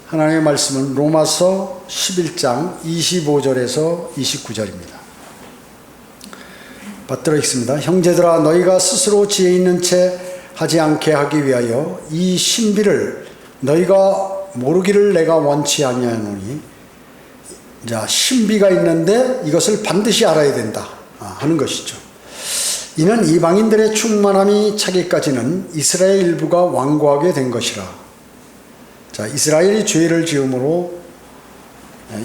하나님의 말씀은 로마서 11장 25절에서 29절입니다. 받들어 읽습니다. 형제들아, 너희가 스스로 지혜 있는 채 하지 않게 하기 위하여 이 신비를 너희가 모르기를 내가 원치 아니하노니. 자, 신비가 있는데 이것을 반드시 알아야 된다 하는 것이죠. 이는 이방인들의 충만함이 차기까지는 이스라엘 일부가 완고하게 된 것이라. 자, 이스라엘이 죄를 지음으로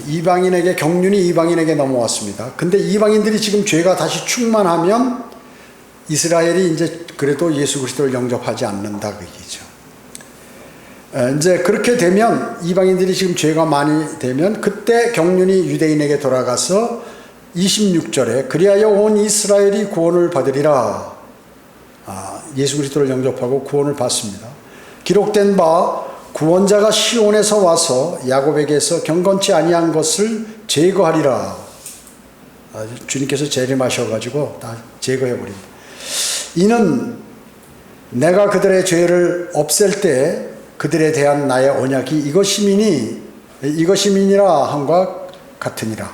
이방인에게, 경륜이 이방인에게 넘어왔습니다. 근데 이방인들이 지금 죄가 다시 충만하면 이스라엘이 이제 그래도 예수 그리스도를 영접하지 않는다 그 얘기죠. 이제 그렇게 되면, 이방인들이 지금 죄가 많이 되면 그때 경륜이 유대인에게 돌아가서 26절에 그리하여 온 이스라엘이 구원을 받으리라. 예수 그리스도를 영접하고 구원을 받습니다. 기록된 바 구원자가 시온에서 와서 야곱에게서 경건치 아니한 것을 제거하리라. 주님께서 재림하셔가지고 다 제거해버립니다. 이는 내가 그들의 죄를 없앨 때 그들에 대한 나의 언약이 이것이니라 함과 같으니라.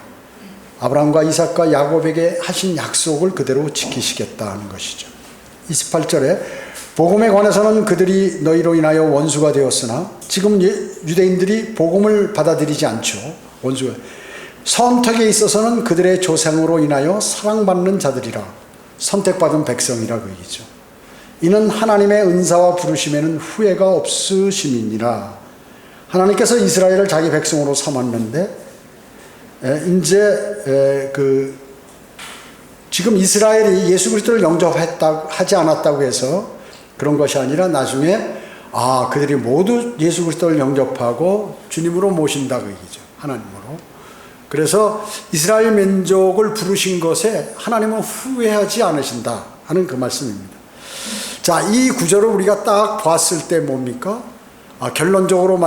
아브라함과 이삭과 야곱에게 하신 약속을 그대로 지키시겠다 하는 것이죠. 28절에 복음에 관해서는 그들이 너희로 인하여 원수가 되었으나 지금 유대인들이 복음을 받아들이지 않죠. 원수가. 선택에 있어서는 그들의 조상으로 인하여 사랑받는 자들이라. 선택받은 백성이라 그 얘기죠. 이는 하나님의 은사와 부르심에는 후회가 없으심이니라. 하나님께서 이스라엘을 자기 백성으로 삼았는데 이제 지금 이스라엘이 예수 그리스도를 영접하지 않았다고 해서 그런 것이 아니라 나중에 그들이 모두 예수 그리스도를 영접하고 주님으로 모신다 그 얘기죠. 하나님으로. 그래서 이스라엘 민족을 부르신 것에 하나님은 후회하지 않으신다 하는 그 말씀입니다. 자, 이 구절을 우리가 딱 봤을 때 뭡니까? 결론적으로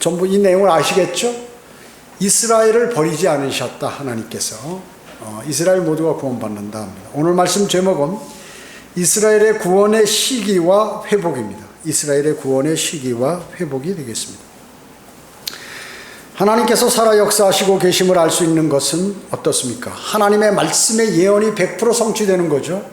전부 이 내용을 아시겠죠? 이스라엘을 버리지 않으셨다 하나님께서. 이스라엘 모두가 구원받는다 합니다. 오늘 말씀 제목은 이스라엘의 구원의 시기와 회복입니다. 이스라엘의 구원의 시기와 회복이 되겠습니다. 하나님께서 살아 역사하시고 계심을 알 수 있는 것은 어떻습니까? 하나님의 말씀의 예언이 100% 성취되는 거죠.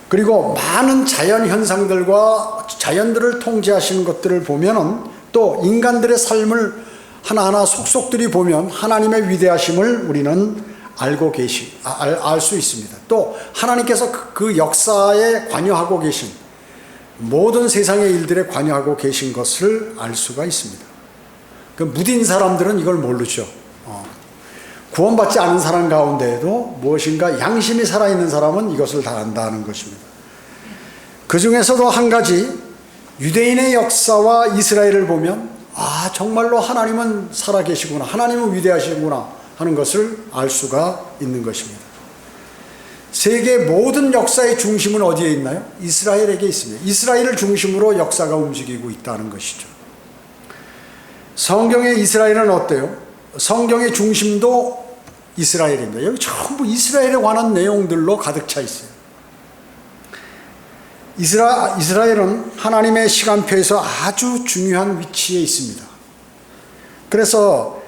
그리고 많은 자연 현상들과 자연들을 통제하시는 것들을 보면은, 또 인간들의 삶을 하나하나 속속들이 보면 하나님의 위대하심을 우리는 알 수 있습니다. 또 하나님께서 그 역사에 관여하고 계신, 모든 세상의 일들에 관여하고 계신 것을 알 수가 있습니다. 그 무딘 사람들은 이걸 모르죠. 구원받지 않은 사람 가운데에도 무엇인가 양심이 살아있는 사람은 이것을 다 안다는 것입니다. 그 중에서도 한 가지, 유대인의 역사와 이스라엘을 보면 정말로 하나님은 살아계시구나, 하나님은 위대하시구나 하는 것을 알 수가 있는 것입니다. 세계 모든 역사의 중심은 어디에 있나요? 이스라엘에게 있습니다. 이스라엘을 중심으로 역사가 움직이고 있다는 것이죠. 성경의 이스라엘은 어때요? 성경의 중심도 이스라엘입니다. 여기 전부 이스라엘에 관한 내용들로 가득 차 있어요. 이스라엘은 하나님의 시간표에서 아주 중요한 위치에 있습니다. 그래서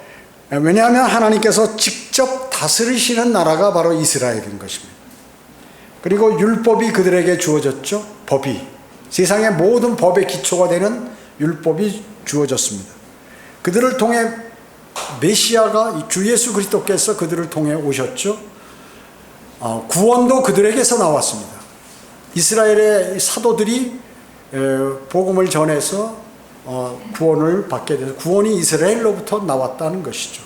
왜냐하면 하나님께서 직접 다스리시는 나라가 바로 이스라엘인 것입니다. 그리고 율법이 그들에게 주어졌죠. 법이, 세상의 모든 법의 기초가 되는 율법이 주어졌습니다. 그들을 통해 메시아가, 주 예수 그리스도께서 그들을 통해 오셨죠. 구원도 그들에게서 나왔습니다. 이스라엘의 사도들이 복음을 전해서 구원을 받게 돼서, 구원이 이스라엘로부터 나왔다는 것이죠.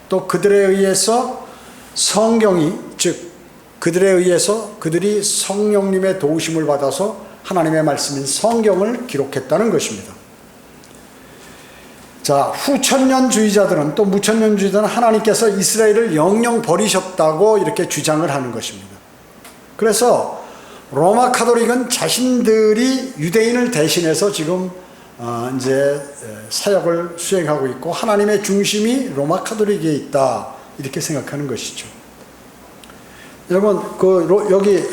또 그들에 의해서 성경이, 즉 그들에 의해서 그들이 성령님의 도우심을 받아서 하나님의 말씀인 성경을 기록했다는 것입니다. 자, 후천년주의자들은, 또 무천년주의자들은 하나님께서 이스라엘을 영영 버리셨다고 이렇게 주장을 하는 것입니다. 그래서 로마 카톨릭은 자신들이 유대인을 대신해서 지금 이제 사역을 수행하고 있고, 하나님의 중심이 로마 카톨릭에 있다 이렇게 생각하는 것이죠. 여러분, 여기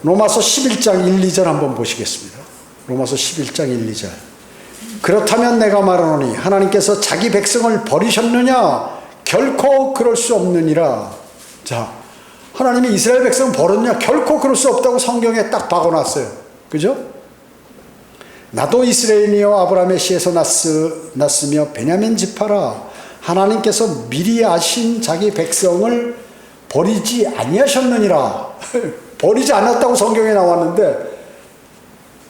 로마서 11장 1, 2절 한번 보시겠습니다. 로마서 11장 1, 2절. 그렇다면 내가 말하노니 하나님께서 자기 백성을 버리셨느냐? 결코 그럴 수 없느니라. 자, 하나님이 이스라엘 백성 버렸냐? 결코 그럴 수 없다고 성경에 딱 박아놨어요. 그죠? 나도 이스라엘이여 아브라함의 씨에서 났으며 베냐민 지파라. 하나님께서 미리 아신 자기 백성을 버리지 아니하셨느니라. 버리지 않았다고 성경에 나왔는데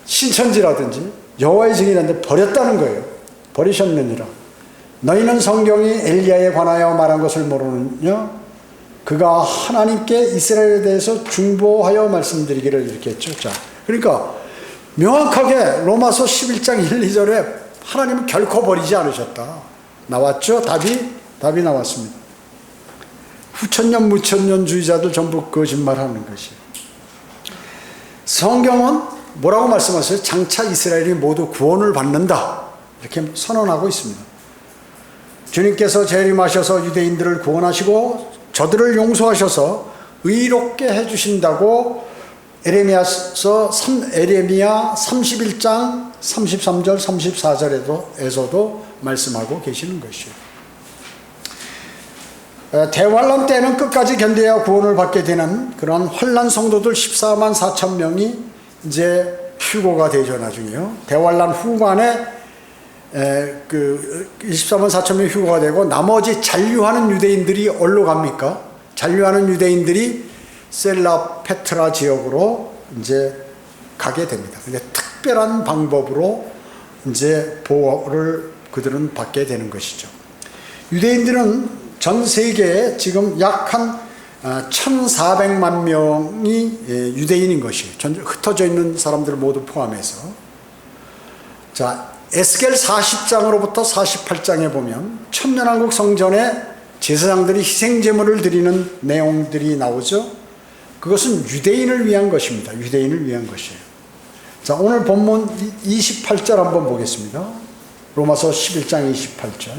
신천지라든지 여호와의 증인인데 버렸다는 거예요. 버리셨느니라. 너희는 성경이 엘리야에 관하여 말한 것을 모르느냐? 그가 하나님께 이스라엘에 대해서 중보하여 말씀드리기를 이렇게 했죠. 자, 그러니까 명확하게 로마서 11장 1, 2절에 하나님은 결코 버리지 않으셨다. 나왔죠? 답이 나왔습니다. 후천년 무천년주의자들 전부 거짓말하는 것이에요. 성경은 뭐라고 말씀하세요? 장차 이스라엘이 모두 구원을 받는다. 이렇게 선언하고 있습니다. 주님께서 재림하셔서 유대인들을 구원하시고 저들을 용서하셔서 의롭게 해주신다고 에레미야 31장 33절 34절에서도 말씀하고 계시는 것이에요. 대환란 때는 끝까지 견뎌야 구원을 받게 되는 그런 환란 성도들 14만 4천 명이 이제 휴거가 되죠. 나중에요. 대환란 후반에 24만 4천 명 휴거가 되고 나머지 잔류하는 유대인들이 어디로 갑니까? 잔류하는 유대인들이 셀라 페트라 지역으로 이제 가게 됩니다. 근데 특별한 방법으로 이제 보호를 그들은 받게 되는 것이죠. 유대인들은 전 세계에 지금 약 한 1,400만 명이 유대인인 것이에요. 흩어져 있는 사람들 모두 포함해서. 자, 에스겔 40장으로부터 48장에 보면 천년왕국 성전에 제사장들이 희생제물을 드리는 내용들이 나오죠. 그것은 유대인을 위한 것입니다. 유대인을 위한 것이에요. 자, 오늘 본문 28절 한번 보겠습니다. 로마서 11장 28절.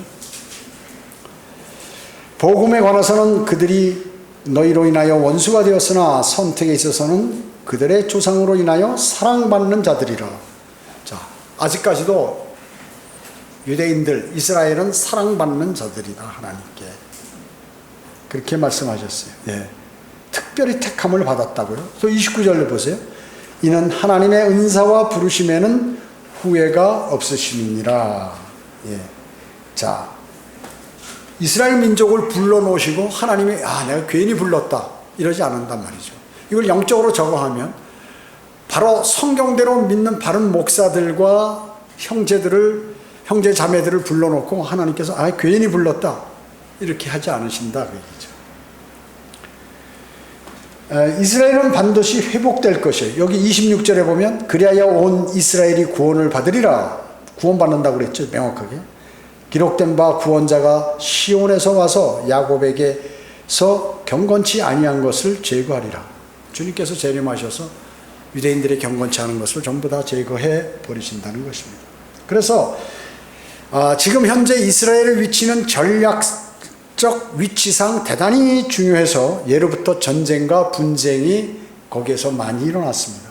복음에 관해서는 그들이 너희로 인하여 원수가 되었으나 선택에 있어서는 그들의 조상으로 인하여 사랑받는 자들이라. 자, 아직까지도 유대인들, 이스라엘은 사랑받는 자들이다. 하나님께 그렇게 말씀하셨어요. 예. 특별히 택함을 받았다고요. 또 29절로 보세요. 이는 하나님의 은사와 부르심에는 후회가 없으심이니라. 예. 자, 이스라엘 민족을 불러놓으시고 하나님이 내가 괜히 불렀다 이러지 않는단 말이죠. 이걸 영적으로 적어하면 바로 성경대로 믿는 바른 목사들과 형제 자매들을 불러놓고 하나님께서 괜히 불렀다 이렇게 하지 않으신다 그 얘기죠. 이스라엘은 반드시 회복될 것이에요. 여기 26절에 보면 그리하여 온 이스라엘이 구원을 받으리라. 구원받는다고 그랬죠. 명확하게. 기록된 바 구원자가 시온에서 와서 야곱에게서 경건치 아니한 것을 제거하리라. 주님께서 재림하셔서 유대인들의 경건치 않은 것을 전부 다 제거해 버리신다는 것입니다. 그래서 지금 현재 이스라엘의 위치는 전략적 위치상 대단히 중요해서 예로부터 전쟁과 분쟁이 거기에서 많이 일어났습니다.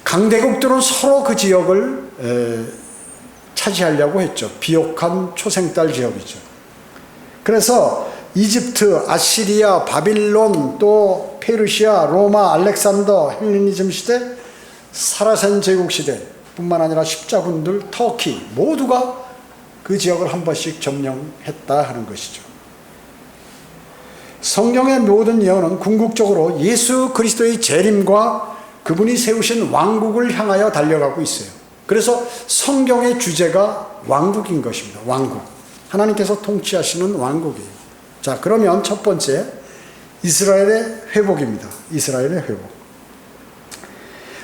강대국들은 서로 그 지역을 차지하려고 했죠. 비옥한 초생딸 지역이죠. 그래서 이집트, 아시리아, 바빌론, 또 페르시아, 로마, 알렉산더, 헬레니즘 시대, 사라센 제국 시대 뿐만 아니라 십자군들, 터키 모두가 그 지역을 한 번씩 점령했다 하는 것이죠. 성경의 모든 예언은 궁극적으로 예수 그리스도의 재림과 그분이 세우신 왕국을 향하여 달려가고 있어요. 그래서 성경의 주제가 왕국인 것입니다. 왕국. 하나님께서 통치하시는 왕국이에요. 자, 그러면 첫 번째 이스라엘의 회복입니다. 이스라엘의 회복.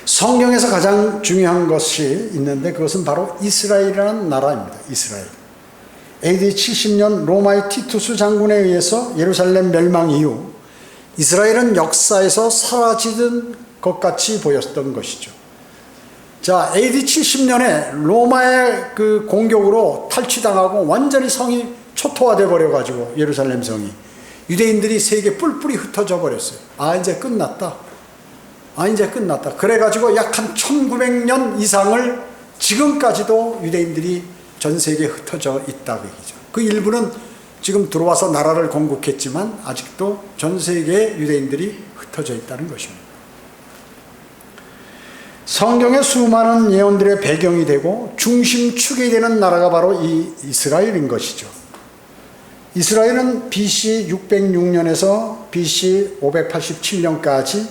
성경에서 가장 중요한 것이 있는데 그것은 바로 이스라엘이라는 나라입니다. 이스라엘. AD 70년 로마의 티투스 장군에 의해서 예루살렘 멸망 이후 이스라엘은 역사에서 사라지는 것 같이 보였던 것이죠. 자, AD 70년에 로마의 그 공격으로 탈취당하고 완전히 성이 초토화돼 버려가지고 예루살렘 성이 유대인들이 세계 뿔뿔이 흩어져 버렸어요. 이제 끝났다. 이제 끝났다. 그래가지고 약 한 1900년 이상을 지금까지도 유대인들이 전 세계에 흩어져 있다고 얘기죠. 그 일부는 지금 들어와서 나라를 건국했지만 아직도 전 세계에 유대인들이 흩어져 있다는 것입니다. 성경의 수많은 예언들의 배경이 되고 중심축이 되는 나라가 바로 이 이스라엘인 것이죠. 이스라엘은 BC 606년에서 BC 587년까지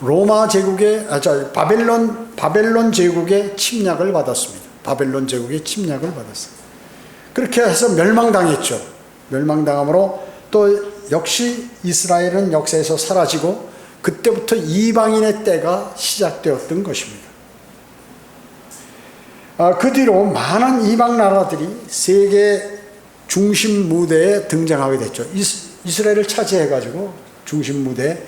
로마 제국의 바벨론 제국의 침략을 받았습니다. 바벨론 제국의 침략을 받았어요. 그렇게 해서 멸망당했죠. 멸망당함으로 또 역시 이스라엘은 역사에서 사라지고 그때부터 이방인의 때가 시작되었던 것입니다. 그 뒤로 많은 이방 나라들이 세계 중심 무대에 등장하게 됐죠. 이스라엘을 차지해가지고 중심 무대에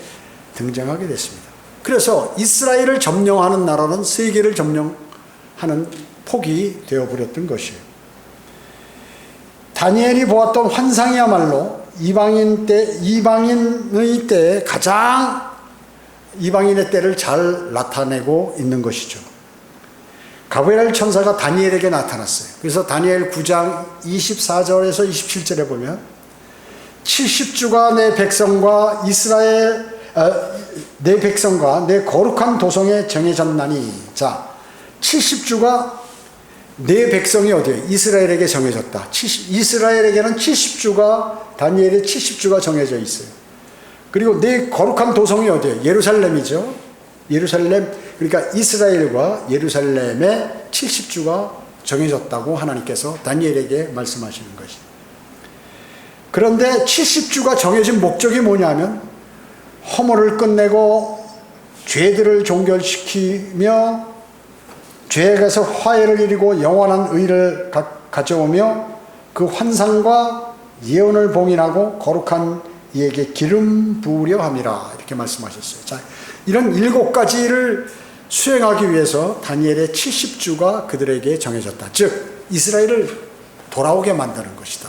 등장하게 됐습니다. 그래서 이스라엘을 점령하는 나라는 세계를 점령하는 폭이 되어버렸던 것이에요. 다니엘이 보았던 환상이야말로 이방인의 때에 가장 이방인의 때를 잘 나타내고 있는 것이죠. 가브리엘 천사가 다니엘에게 나타났어요. 그래서 다니엘 9장 24절에서 27절에 보면 70주가 내 백성과 내 거룩한 도성에 정해졌나니. 자, 70주가 내 백성이 어디에요? 이스라엘에게 정해졌다. 이스라엘에게는 70주가 다니엘의 70주가 정해져 있어요. 그리고 내 거룩한 도성이 어디에요? 예루살렘이죠. 예루살렘, 그러니까 이스라엘과 예루살렘에 70주가 정해졌다고 하나님께서 다니엘에게 말씀하시는 것이죠. 그런데 70주가 정해진 목적이 뭐냐면 허물을 끝내고 죄들을 종결시키며 죄에서 화해를 이루고 영원한 의를 가져오며 그 환상과 예언을 봉인하고 거룩한 이에게 기름 부으려 함이라, 이렇게 말씀하셨어요. 자, 이런 7가지를 수행하기 위해서 다니엘의 70주가 그들에게 정해졌다. 즉 이스라엘을 돌아오게 만드는 것이다.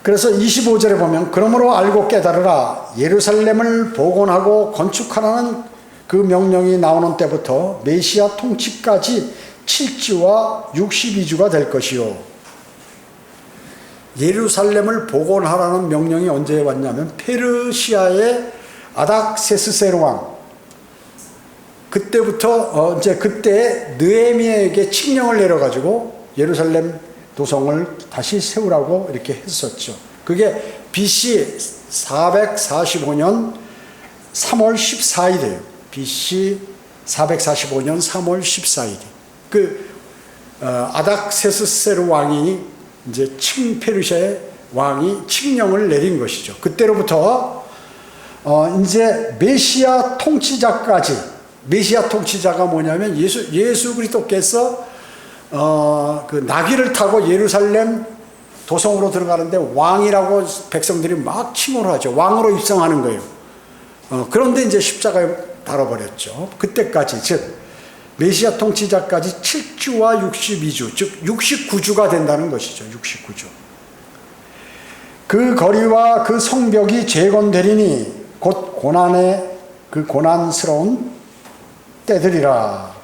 그래서 25절에 보면 그러므로 알고 깨달으라, 예루살렘을 복원하고 건축하라는 그 명령이 나오는 때부터 메시아 통치까지 7주와 62주가 될 것이요. 예루살렘을 복원하라는 명령이 언제 왔냐면 페르시아의 아닥세스세르 왕, 그때부터 그때 느헤미야에게 칙령을 내려가지고 예루살렘 도성을 다시 세우라고 이렇게 했었죠. 그게 BC 445년 3월 14일이에요. BC 445년 3월 14일. 아닥세스세르 왕이 이제 페르시아의 왕이 칙령을 내린 것이죠. 그때로부터 이제 메시아 통치자까지, 메시아 통치자가 뭐냐면 예수 그리스도께서 그 나귀를 타고 예루살렘 도성으로 들어가는데 왕이라고 백성들이 막 칭호를 하죠. 왕으로 입성하는 거예요. 그런데 이제 십자가에 달아버렸죠. 그때까지, 즉 메시아 통치자까지 7주와 62주, 즉 69주가 된다는 것이죠. 69주. 그 거리와 그 성벽이 재건되리니 곧 고난의 그 고난스러운 때들이라.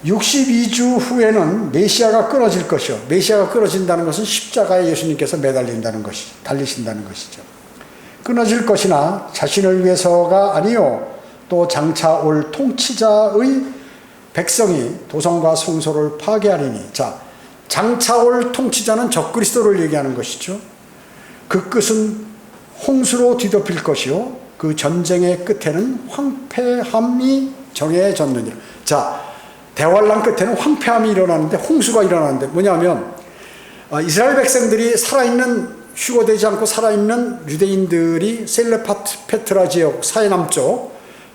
62주 후에는 메시아가 끊어질 것이요. 메시아가 끊어진다는 것은 십자가에 예수님께서 매달린다는 것이, 달리신다는 것이죠. 끊어질 것이나 자신을 위해서가 아니요 또 장차 올 통치자의 백성이 도성과 성소를 파괴하리니. 자, 장차 올 통치자는 적그리스도를 얘기하는 것이죠. 그 끝은 홍수로 뒤덮일 것이요 그 전쟁의 끝에는 황폐함이 정해졌느니라. 자, 대환란 끝에는 황폐함이 일어나는데, 홍수가 일어나는데 뭐냐면 이스라엘 백성들이 살아있는, 휴거되지 않고 살아있는 유대인들이 셀레파트페트라 지역, 사해남쪽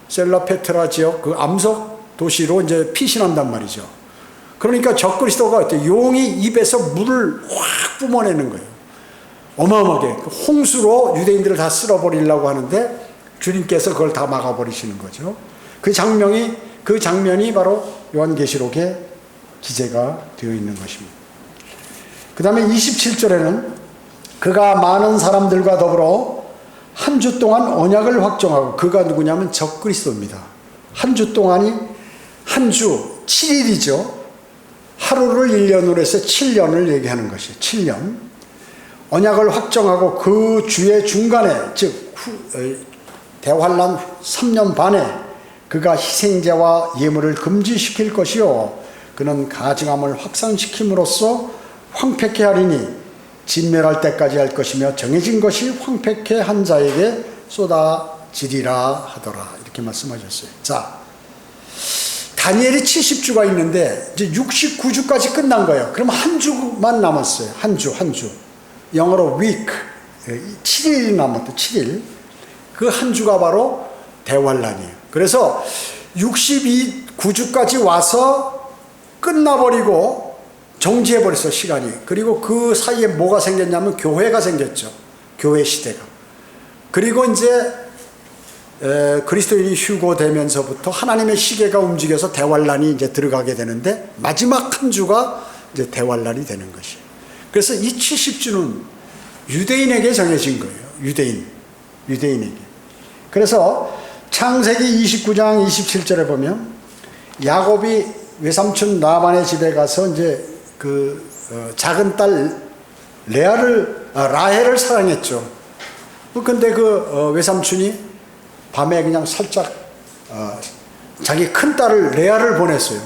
셀라페트라 지역 그 암석 도시로 이제 피신한단 말이죠. 그러니까 적그리스도가 어때요? 용이 입에서 물을 확 뿜어내는 거예요. 어마어마하게 홍수로 유대인들을 다 쓸어버리려고 하는데 주님께서 그걸 다 막아버리시는 거죠. 그 장면이 바로 요한계시록에 기재가 되어 있는 것입니다. 그 다음에 27절에는 그가 많은 사람들과 더불어 한 주 동안 언약을 확정하고, 그가 누구냐면 적그리스도입니다. 한 주 동안이 한 주 7일이죠. 하루를 1년으로 해서 7년을 얘기하는 것이에요. 7년. 언약을 확정하고 그 주의 중간에, 즉 대환란 3년 반에 그가 희생제와 예물을 금지시킬 것이요 그는 가증함을 확산시킴으로써 황폐케 하리니 진멸할 때까지 할 것이며 정해진 것이 황폐케 한 자에게 쏟아지리라 하더라. 이렇게 말씀하셨어요. 자, 다니엘이 70주가 있는데 이제 69주까지 끝난 거예요. 그럼 한 주만 남았어요. 한 주. 영어로 week. 7일이 남았다. 7일. 그 한 주가 바로 대환란이에요. 그래서 69주까지 와서 끝나버리고 정지해버렸어, 시간이. 그리고 그 사이에 뭐가 생겼냐면 교회가 생겼죠. 교회 시대가. 그리고 이제 그리스도인이 휴거되면서부터 하나님의 시계가 움직여서 대환란이 이제 들어가게 되는데 마지막 한 주가 이제 대환란이 되는 것이에요. 그래서 이 70주는 유대인에게 정해진 거예요. 유대인에게. 그래서 창세기 29장 27절에 보면 야곱이 외삼촌 라반의 집에 가서 이제 작은 딸 라헬을 사랑했죠. 근데 외삼촌이 밤에 그냥 살짝 자기 큰 딸을 레아를 보냈어요.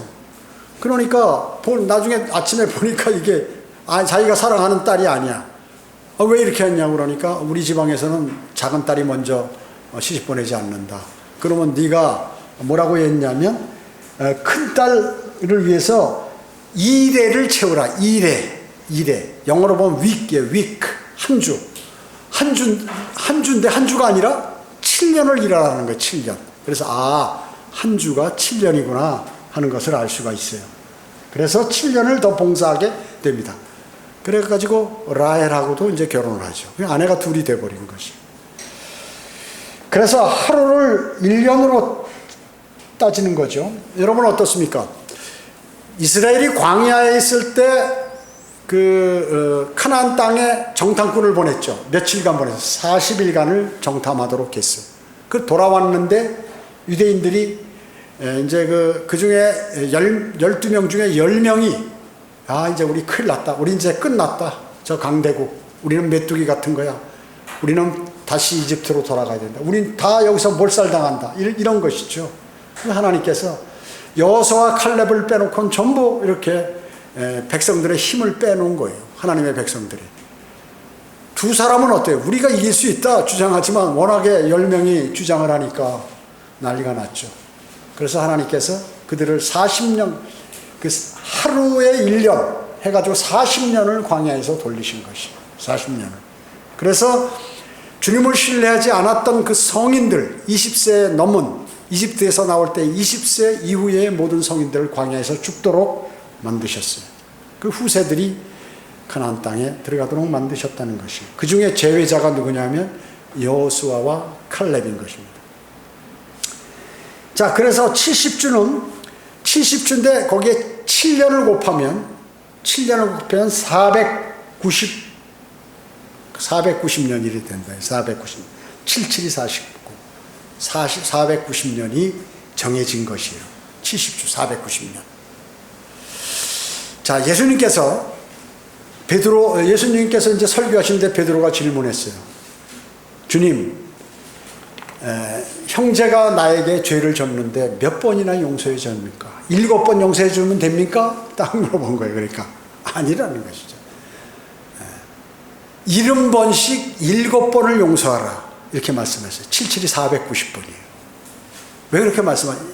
그러니까 나중에 아침에 보니까 이게 자기가 사랑하는 딸이 아니야. 왜 이렇게 했냐고 그러니까 우리 지방에서는 작은 딸이 먼저 시집 보내지 않는다. 그러면 네가 뭐라고 했냐면 큰 딸을 위해서 2대를 채우라. 2대. 영어로 보면 week. 한 주인데 한 주가 아니라 7년을 일하라는 거예요. 7년. 그래서 한 주가 7년이구나 하는 것을 알 수가 있어요. 그래서 7년을 더 봉사하게 됩니다. 그래가지고 라헬하고도 이제 결혼을 하죠. 아내가 둘이 돼버린 것이. 그래서 하루를 1년으로 따지는 거죠. 여러분 어떻습니까? 이스라엘이 광야에 있을 때 카나안 땅에 정탐꾼을 보냈죠. 며칠간 보냈어요. 40일간을 정탐하도록 했어요. 돌아왔는데 유대인들이 이제 그 중에 12명 중에 10명이 이제 우리 큰일 났다. 우리 이제 끝났다. 저 강대국. 우리는 메뚜기 같은 거야. 우리는 다시 이집트로 돌아가야 된다. 우린 다 여기서 몰살당한다. 이런 것이죠. 하나님께서 여호수아와 칼렙을 빼놓고는 전부 이렇게 백성들의 힘을 빼놓은 거예요. 하나님의 백성들이. 두 사람은 어때요? 우리가 이길 수 있다 주장하지만 워낙에 10명이 주장을 하니까 난리가 났죠. 그래서 하나님께서 그들을 40년, 하루에 1년 해가지고 40년을 광야에서 돌리신 것이에요. 40년을. 그래서 주님을 신뢰하지 않았던 그 성인들, 20세 넘은, 이집트에서 나올 때 20세 이후의 모든 성인들을 광야에서 죽도록 만드셨어요. 그 후세들이 가나안 땅에 들어가도록 만드셨다는 것이에요. 그 중에 제외자가 누구냐면 여호수아와 칼렙인 것입니다. 자, 그래서 70주인데 거기에 7년을 곱하면 490년이 된다. 490년. 77이 49. 490년이 정해진 것이에요. 70주 490년. 자, 예수님께서 이제 설교하시는데 베드로가 질문했어요. 주님, 형제가 나에게 죄를 졌는데 몇 번이나 용서해 줍니까? 7번 용서해 주면 됩니까? 딱 물어본 거예요. 그러니까 아니라는 것이죠. 70번씩 7번을 용서하라. 이렇게 말씀하셨어요. 77이 490번이에요. 왜 그렇게 말씀하세요?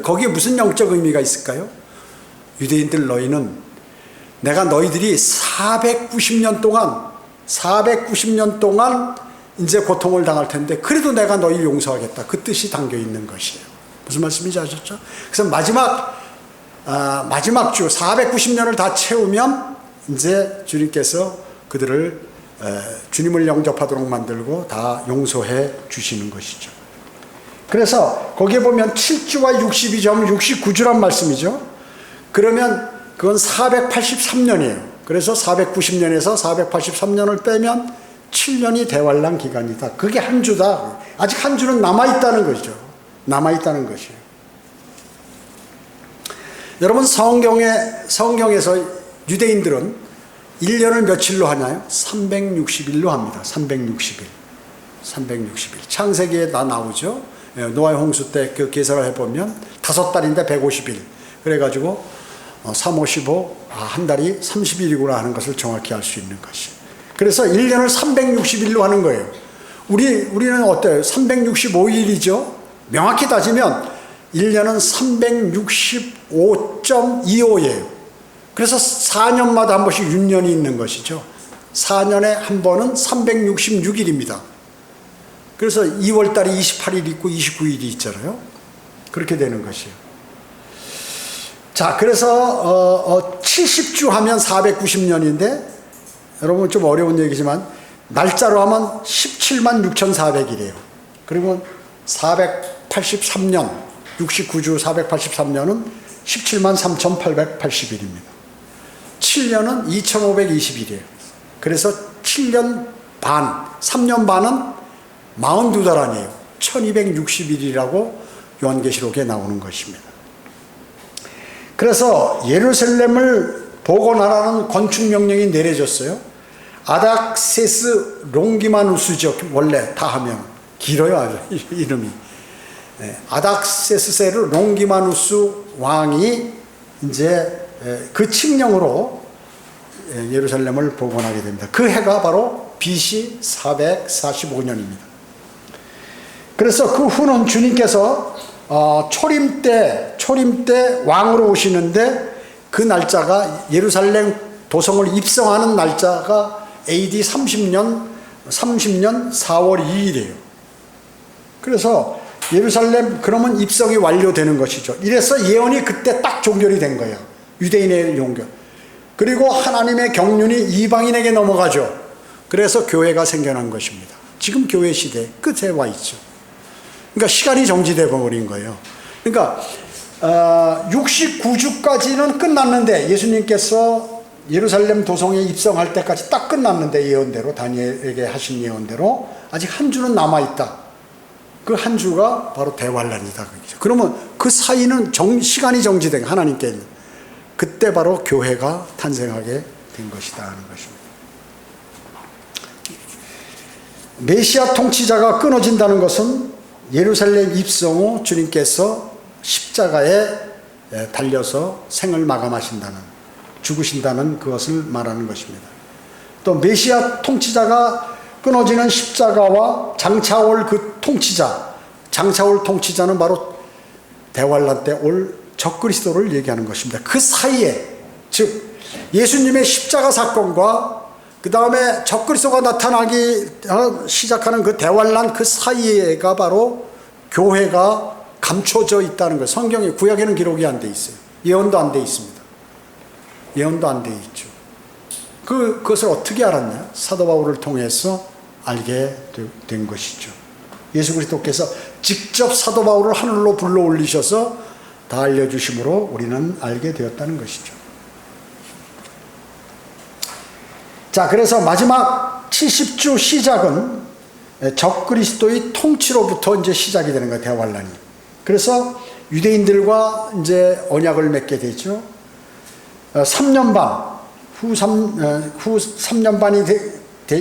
거기에 무슨 영적 의미가 있을까요? 유대인들 너희는 내가 너희들이 490년 동안 이제 고통을 당할 텐데 그래도 내가 너희를 용서하겠다. 그 뜻이 담겨 있는 것이에요. 무슨 말씀인지 아셨죠? 그래서 마지막 주 490년을 다 채우면 이제 주님께서 그들을 주님을 영접하도록 만들고 다 용서해 주시는 것이죠. 그래서 거기에 보면 7주와 62점 69주란 말씀이죠. 그러면 그건 483년이에요. 그래서 490년에서 483년을 빼면 7년이 대환란 기간이다. 그게 한 주다. 아직 한 주는 남아있다는 거죠. 남아있다는 것이에요. 여러분 성경에서 유대인들은 1년을 며칠로 하나요? 360일로 합니다. 360일. 창세기에 다 나오죠. 노아의 홍수 때 그 계산을 해보면 5달인데 150일. 그래가지고 3, 5, 15, 한 달이 30일이구나 하는 것을 정확히 알 수 있는 것이. 그래서 1년을 360일로 하는 거예요. 우리는 어때요? 365일이죠. 명확히 따지면 1년은 365.25예요. 그래서 4년마다 한 번씩 6년이 있는 것이죠. 4년에 한 번은 366일입니다. 그래서 2월달이 28일 있고 29일이 있잖아요. 그렇게 되는 것이에요. 자, 그래서 70주 하면 490년인데 여러분 좀 어려운 얘기지만 날짜로 하면 17만 6,400일이에요. 그리고 483년 69주 483년은 17만 3,880일입니다. 7년은 2,520일이에요. 그래서 7년 반, 3년 반은 42달 아니에요. 1260일이라고 요한계시록에 나오는 것입니다. 그래서 예루살렘을 복원하라는 건축명령이 내려졌어요. 아닥세스 롱기마누스죠. 원래 다 하면 길어요 아주 이름이. 아닥세스세르 롱기마누스 왕이 이제 그 칙령으로 예루살렘을 복원하게 됩니다. 그 해가 바로 BC 445년입니다. 그래서 그 후는 주님께서 초림 때 왕으로 오시는데 그 날짜가 예루살렘 도성을 입성하는 날짜가 AD 30년 4월 2일이에요. 그래서 예루살렘 그러면 입성이 완료되는 것이죠. 이래서 예언이 그때 딱 종결이 된 거예요. 유대인의 종결. 그리고 하나님의 경륜이 이방인에게 넘어가죠. 그래서 교회가 생겨난 것입니다. 지금 교회 시대 끝에 와 있죠. 그러니까 시간이 정지되어 버린 거예요. 그러니까 69주까지는 끝났는데 예수님께서 예루살렘 도성에 입성할 때까지 딱 끝났는데 예언대로 다니엘에게 하신 예언대로 아직 한 주는 남아있다. 그 한 주가 바로 대환란이다. 그러면 그 사이는 시간이 정지된 하나님께 그때 바로 교회가 탄생하게 된 것이다 하는 것입니다. 메시아 통치자가 끊어진다는 것은 예루살렘 입성 후 주님께서 십자가에 달려서 생을 마감하신다는, 죽으신다는 그것을 말하는 것입니다. 또 메시아 통치자가 끊어지는 십자가와 장차올 그 통치자, 장차올 통치자는 바로 대환란 때 올 적그리스도를 얘기하는 것입니다. 그 사이에, 즉 예수님의 십자가 사건과 그 다음에 적그리스도가 나타나기 시작하는 그 대환란 그 사이에가 바로 교회가 감춰져 있다는 것. 성경에 구약에는 기록이 안 돼 있어요. 예언도 안 돼 있습니다. 예언도 안 돼 있죠. 그것을 어떻게 알았냐? 사도 바울을 통해서 알게 된 것이죠. 예수 그리스도께서 직접 사도 바울을 하늘로 불러 올리셔서 다 알려주심으로 우리는 알게 되었다는 것이죠. 자, 그래서 마지막 70주 시작은 적그리스도의 통치로부터 이제 시작이 되는 거예요, 대환란이. 그래서 유대인들과 이제 언약을 맺게 되죠. 3년 반, 후 3년 반이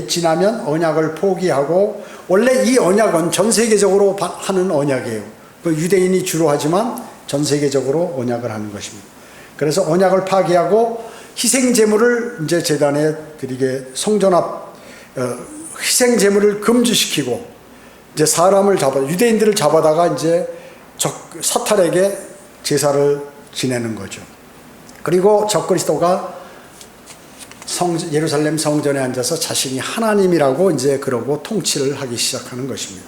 지나면 언약을 포기하고, 원래 이 언약은 전 세계적으로 하는 언약이에요. 유대인이 주로 하지만 전 세계적으로 언약을 하는 것입니다. 그래서 언약을 파기하고 희생 제물을 이제 제단에 드리게, 성전 앞 희생 제물을 금지시키고 이제 사람을 유대인들을 잡아다가 이제 사탄에게 제사를 지내는 거죠. 그리고 적그리스도가 예루살렘 성전에 앉아서 자신이 하나님이라고 이제 그러고 통치를 하기 시작하는 것입니다.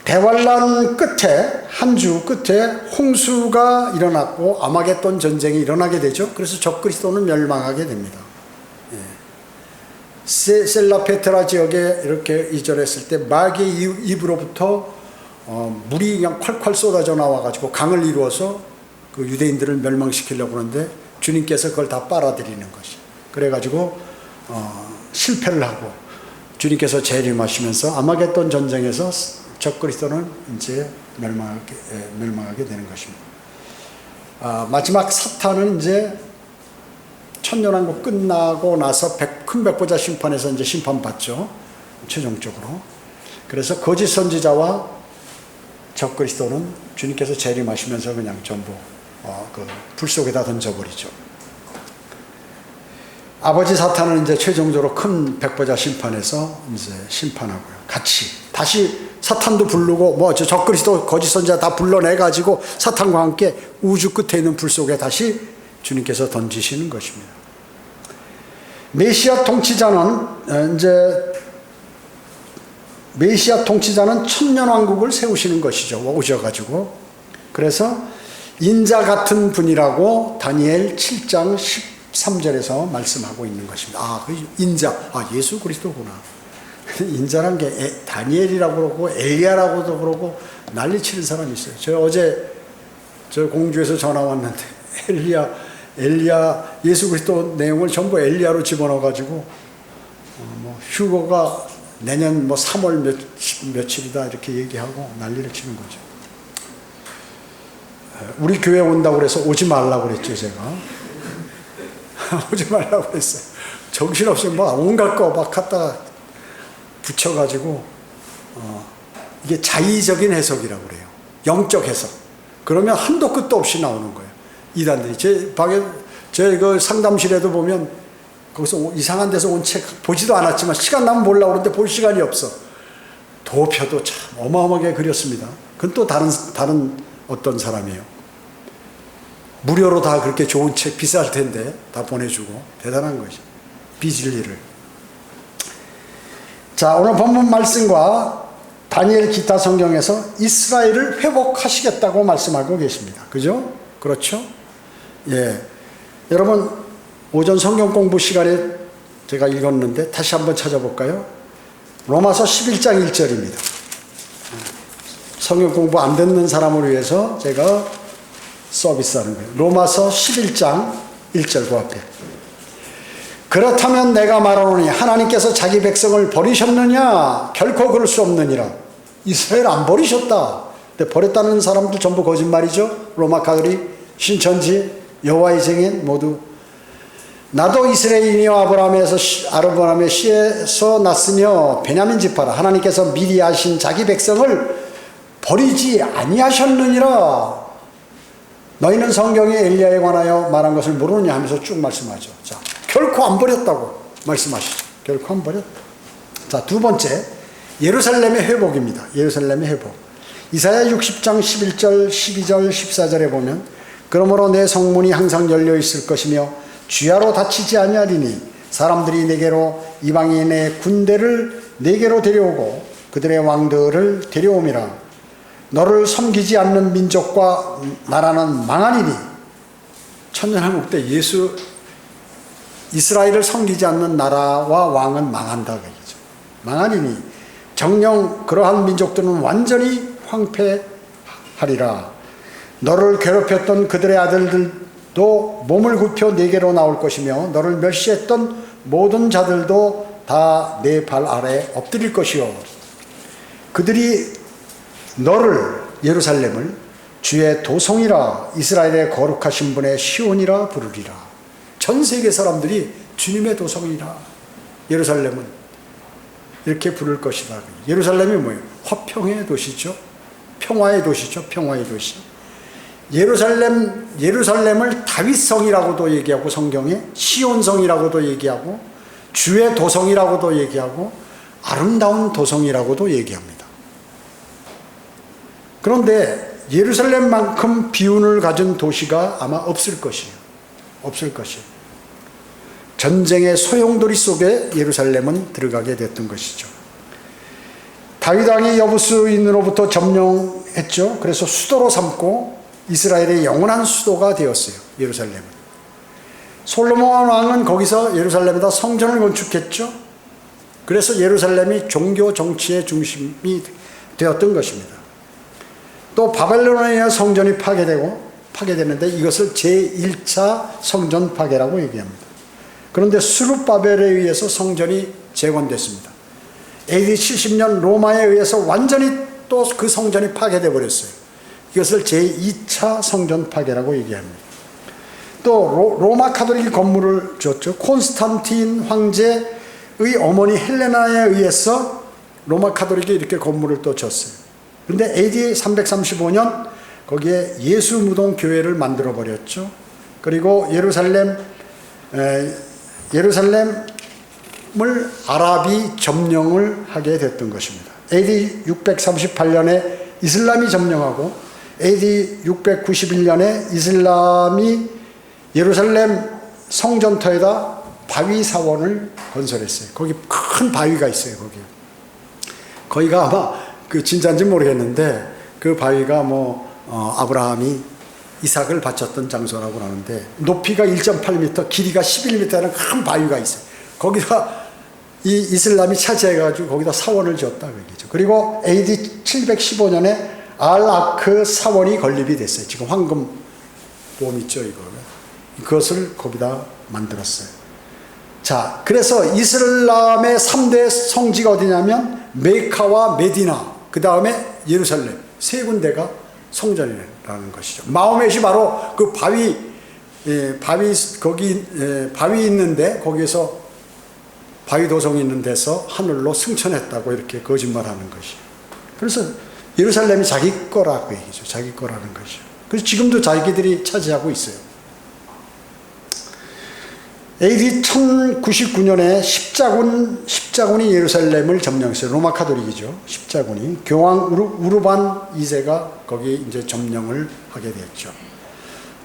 대환란 끝에, 한 주 끝에 홍수가 일어났고 아마겟돈 전쟁이 일어나게 되죠. 그래서 적그리스도는 멸망하게 됩니다. 셀라페트라 지역에 이렇게 이절했을 때 마귀의 입으로부터 물이 그냥 콸콸 쏟아져 나와가지고 강을 이루어서 그 유대인들을 멸망시키려고 하는데 주님께서 그걸 다 빨아들이는 것이. 그래가지고 실패를 하고 주님께서 재림하시면서 아마겟돈 전쟁에서 적그리스도는 이제 멸망하게 되는 것입니다. 마지막 사탄은 이제 천년왕국 끝나고 나서 큰 백보자 심판에서 이제 심판받죠. 최종적으로. 그래서 거짓 선지자와 적그리스도는 주님께서 재림하시면서 그냥 전부 그 불 속에다 던져버리죠. 아버지 사탄은 이제 최종적으로 큰 백보자 심판에서 이제 심판하고요. 같이 다시 사탄도 부르고 저 적그리스도 거짓 선지자 다 불러내 가지고 사탄과 함께 우주 끝에 있는 불 속에 다시 주님께서 던지시는 것입니다. 메시아 통치자는 천년왕국을 세우시는 것이죠. 오셔가지고. 그래서 인자 같은 분이라고 다니엘 7장 13절에서 말씀하고 있는 것입니다. 그 인자, 예수 그리스도구나. 인자란 게 다니엘이라고 그러고 엘리야라고도 그러고 난리 치는 사람이 있어요. 저 어제 공주에서 전화 왔는데 엘리야 예수 그리스도 내용을 전부 엘리야로 집어넣어가지고 휴거가 내년 3월 며칠이다 이렇게 얘기하고 난리를 치는 거죠. 우리 교회 온다고 그래서 오지 말라고 그랬죠, 제가. 오지 말라고 그랬어요. 정신없이 온갖 거 막 갖다가 붙여가지고 이게 자의적인 해석이라고 그래요. 영적 해석. 그러면 한도 끝도 없이 나오는 거예요. 이단들이. 제 방에, 그 상담실에도 보면 거기서 이상한 데서 온 책 보지도 않았지만 시간 나면 보려고 그러는데 볼 시간이 없어. 도표도 참 어마어마하게 그렸습니다. 그건 또 다른 어떤 사람이에요. 무료로 다 그렇게 좋은 책 비쌀 텐데 다 보내주고 대단한 것이 비진리를. 자, 오늘 본문 말씀과 다니엘 기타 성경에서 이스라엘을 회복하시겠다고 말씀하고 계십니다. 그죠? 그렇죠? 예. 여러분, 오전 성경 공부 시간에 제가 읽었는데 다시 한번 찾아볼까요? 로마서 11장 1절입니다. 성경 공부 안 듣는 사람을 위해서 제가 서비스하는 거예요. 로마서 11장 1절 그 앞에. 그렇다면 내가 말하노니 하나님께서 자기 백성을 버리셨느냐? 결코 그럴 수 없느니라. 이스라엘 안 버리셨다. 근데 버렸다는 사람들 전부 거짓말이죠. 로마카들이 신천지 여호와의 증인 모두. 나도 이스라엘인이요 아브라함의 씨에서 났으며 베냐민 지파라. 하나님께서 미리 하신 자기 백성을 버리지 아니하셨느니라. 너희는 성경에 엘리야에 관하여 말한 것을 모르느냐 하면서 쭉 말씀하죠. 자, 결코 안 버렸다고 말씀하시죠. 결코 안 버렸다. 자, 두 번째, 예루살렘의 회복입니다. 예루살렘의 회복. 이사야 60장 11절, 12절, 14절에 보면 그러므로 내 성문이 항상 열려 있을 것이며 주야로 닫히지 아니하리니 사람들이 내게로 이방인의 군대를 내게로 데려오고 그들의 왕들을 데려오미라. 너를 섬기지 않는 민족과 나라는 망하니니. 천년왕국 때 이스라엘을 섬기지 않는 나라와 왕은 망한다 그러죠. 망하니니 정녕 그러한 민족들은 완전히 황폐하리라. 너를 괴롭혔던 그들의 아들들도 몸을 굽혀 네게로 나올 것이며 너를 멸시했던 모든 자들도 다 내 발 아래 엎드릴 것이요. 그들이 너를 예루살렘을 주의 도성이라 이스라엘의 거룩하신 분의 시온이라 부르리라. 전 세계 사람들이 주님의 도성이라 예루살렘은 이렇게 부를 것이다. 예루살렘이 뭐예요? 화평의 도시죠. 평화의 도시죠. 평화의 도시. 예루살렘을 다윗성이라고도 얘기하고 성경에 시온성이라고도 얘기하고 주의 도성이라고도 얘기하고 아름다운 도성이라고도 얘기합니다. 그런데 예루살렘만큼 비운을 가진 도시가 아마 없을 것이에요. 없을 것이에요. 전쟁의 소용돌이 속에 예루살렘은 들어가게 됐던 것이죠. 다윗 왕이 여부수인으로부터 점령했죠. 그래서 수도로 삼고 이스라엘의 영원한 수도가 되었어요. 예루살렘은. 솔로몬 왕은 거기서 예루살렘에다 성전을 건축했죠. 그래서 예루살렘이 종교 정치의 중심이 되었던 것입니다. 또 바벨론의 성전이 파괴되는데 이것을 제1차 성전 파괴라고 얘기합니다. 그런데 스룹바벨에 의해서 성전이 재건됐습니다. AD 70년 로마에 의해서 완전히 또 그 성전이 파괴되어 버렸어요. 이것을 제2차 성전 파괴라고 얘기합니다. 또 로마 카톨릭이 건물을 줬죠. 콘스탄틴 황제의 어머니 헬레나에 의해서 로마 카톨릭이 이렇게 건물을 또 줬어요. 그런데 AD 335년 거기에 예수 무동 교회를 만들어 버렸죠. 그리고 예루살렘을 아랍이 점령을 하게 됐던 것입니다. AD 638년에 이슬람이 점령하고 AD 691년에 이슬람이 예루살렘 성전터에다 바위 사원을 건설했어요. 거기 큰 바위가 있어요. 거기가 아마 그 진짜인지 모르겠는데 그 바위가 아브라함이 이삭을 바쳤던 장소라고 하는데 높이가 1.8m, 길이가 11m라는 큰 바위가 있어요. 거기다 이 이슬람이 차지해가지고 거기다 사원을 지었다 그 얘기죠. 그리고 AD 715년에 알아크 사원이 건립이 됐어요. 지금 황금 돔 있죠, 이거. 그것을 거기다 만들었어요. 자, 그래서 이슬람의 3대 성지가 어디냐면 메카와 메디나, 그 다음에 예루살렘, 세 군데가 성전이라는 것이죠. 마호멧이 바로 그 바위 있는데 거기에서 바위 도성이 있는 데서 하늘로 승천했다고 이렇게 거짓말하는 것이에요. 그래서 예루살렘이 자기 거라고 얘기죠. 자기 거라는 것이죠. 그래서 지금도 자기들이 차지하고 있어요. AD 1099년에 십자군이 예루살렘을 점령했어요. 로마 카톨릭이죠. 십자군이. 교황 우르반 2세가 거기 이제 점령을 하게 됐죠.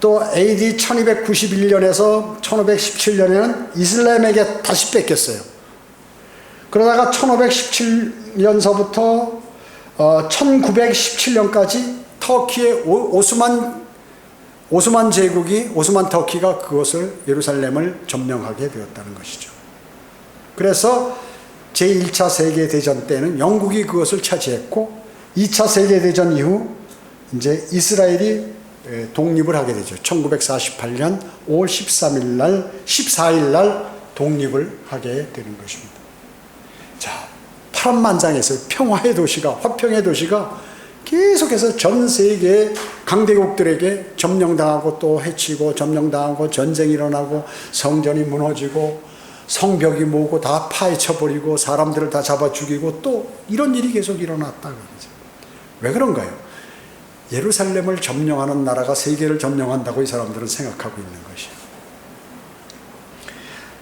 또 AD 1291년에서 1517년에는 이슬람에게 다시 뺏겼어요. 그러다가 1517년서부터 1917년까지 터키의 오스만 제국이, 오스만 터키가 그것을 예루살렘을 점령하게 되었다는 것이죠. 그래서 제1차 세계대전 때는 영국이 그것을 차지했고 2차 세계대전 이후 이제 이스라엘이 독립을 하게 되죠. 1948년 5월 14일 날 독립을 하게 되는 것입니다. 자, 파란만장에서 평화의 도시가, 화평의 도시가 계속해서 전 세계 강대국들에게 점령당하고 또 해치고 점령당하고 전쟁이 일어나고 성전이 무너지고 성벽이 모으고 다 파헤쳐버리고 사람들을 다 잡아 죽이고 또 이런 일이 계속 일어났다는 거죠. 왜 그런가요? 예루살렘을 점령하는 나라가 세계를 점령한다고 이 사람들은 생각하고 있는 것이에요.